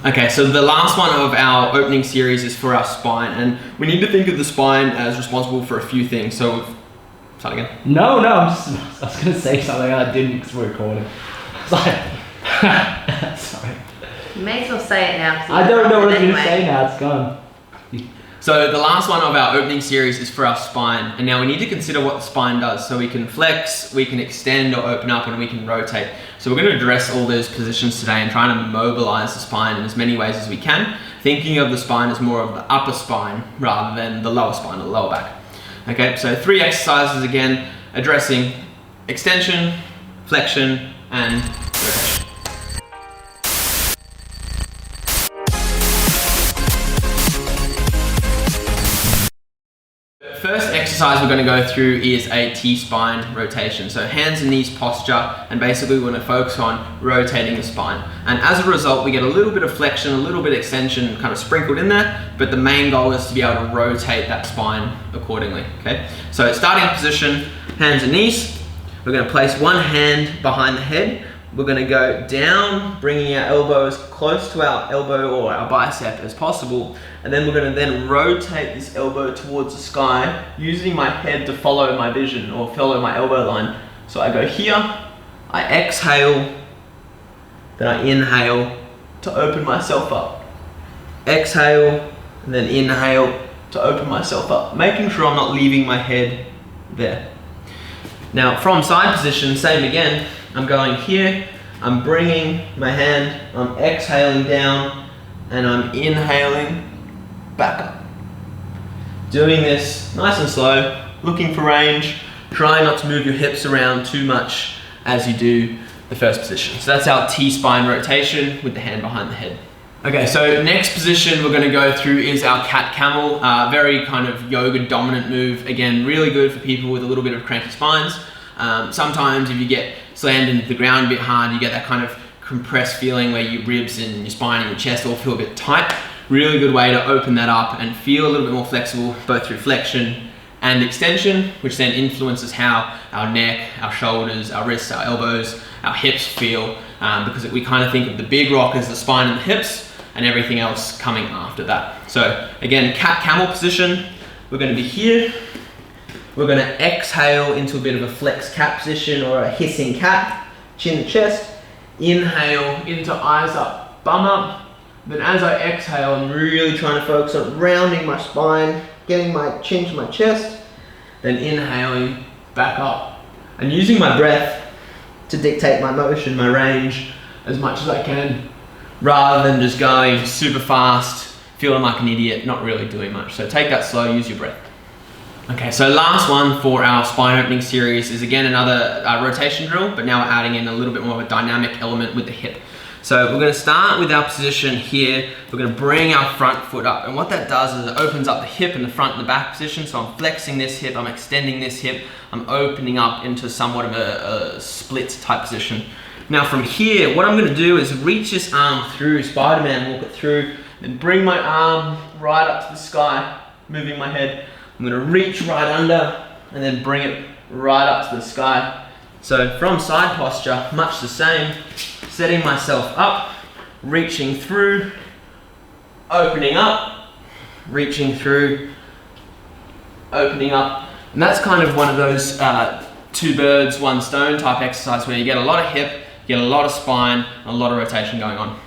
Okay, so the last one of our opening series is for our spine, and we need to think of the spine as responsible for a few things. So, start again. No, I was going to say something and I didn't because we're recording. Sorry. You may as well say it now. I don't know what I'm going to say now, it's gone. So the last one of our opening series is for our spine, and now we need to consider what the spine does. So we can flex, we can extend or open up, and we can rotate. So we're going to address all those positions today and trying to mobilize the spine in as many ways as we can, thinking of the spine as more of the upper spine rather than the lower spine or the lower back. Okay, so 3 exercises again, addressing extension, flexion, and rotation. First exercise we're going to go through is a T-spine rotation. So hands and knees posture, and basically we're going to focus on rotating the spine. And as a result, we get a little bit of flexion, a little bit of extension kind of sprinkled in there, but the main goal is to be able to rotate that spine accordingly, okay? So starting position, hands and knees. We're going to place one hand behind the head. We're going to go down, bringing our elbow as close to our elbow or our bicep as possible. And then we're going to then rotate this elbow towards the sky, using my head to follow my vision or follow my elbow line. So I go here, I exhale, then I inhale to open myself up. Exhale, and then inhale to open myself up, making sure I'm not leaving my head there. Now from side position, same again. I'm going here, I'm bringing my hand, I'm exhaling down, and I'm inhaling back up. Doing this nice and slow, looking for range, trying not to move your hips around too much as you do the first position. So that's our T-spine rotation with the hand behind the head. Okay, so next position we're going to go through is our cat-camel, very kind of yoga dominant move. Again, really good for people with a little bit of cranky spines. Sometimes if you get slammed into the ground a bit hard, you get that kind of compressed feeling where your ribs and your spine and your chest all feel a bit tight. Really good way to open that up and feel a little bit more flexible, both through flexion and extension, which then influences how our neck, our shoulders, our wrists, our elbows, our hips feel, because we kind of think of the big rock as the spine and the hips and everything else coming after that. So again, cat-camel position, we're going to be here. We're going to exhale into a bit of a flex cat position or a hissing cat, chin to chest. Inhale into eyes up, bum up. Then as I exhale, I'm really trying to focus on rounding my spine, getting my chin to my chest. Then inhaling back up and using my breath to dictate my motion, my range as much as I can, rather than just going super fast, feeling like an idiot, not really doing much. So take that slow, use your breath. Okay, so last one for our spine opening series is again another rotation drill, but now we're adding in a little bit more of a dynamic element with the hip. So we're going to start with our position here. We're going to bring our front foot up, and what that does is it opens up the hip in the front and the back position. So I'm flexing this hip, I'm extending this hip, I'm opening up into somewhat of a split type position. Now from here, what I'm going to do is reach this arm through, Spider-Man, walk it through, then bring my arm right up to the sky, moving my head. I'm going to reach right under and then bring it right up to the sky. So from side posture, much the same, setting myself up, reaching through, opening up, reaching through, opening up. And that's kind of one of those 2 birds, 1 stone type exercise where you get a lot of hip, you get a lot of spine, and a lot of rotation going on.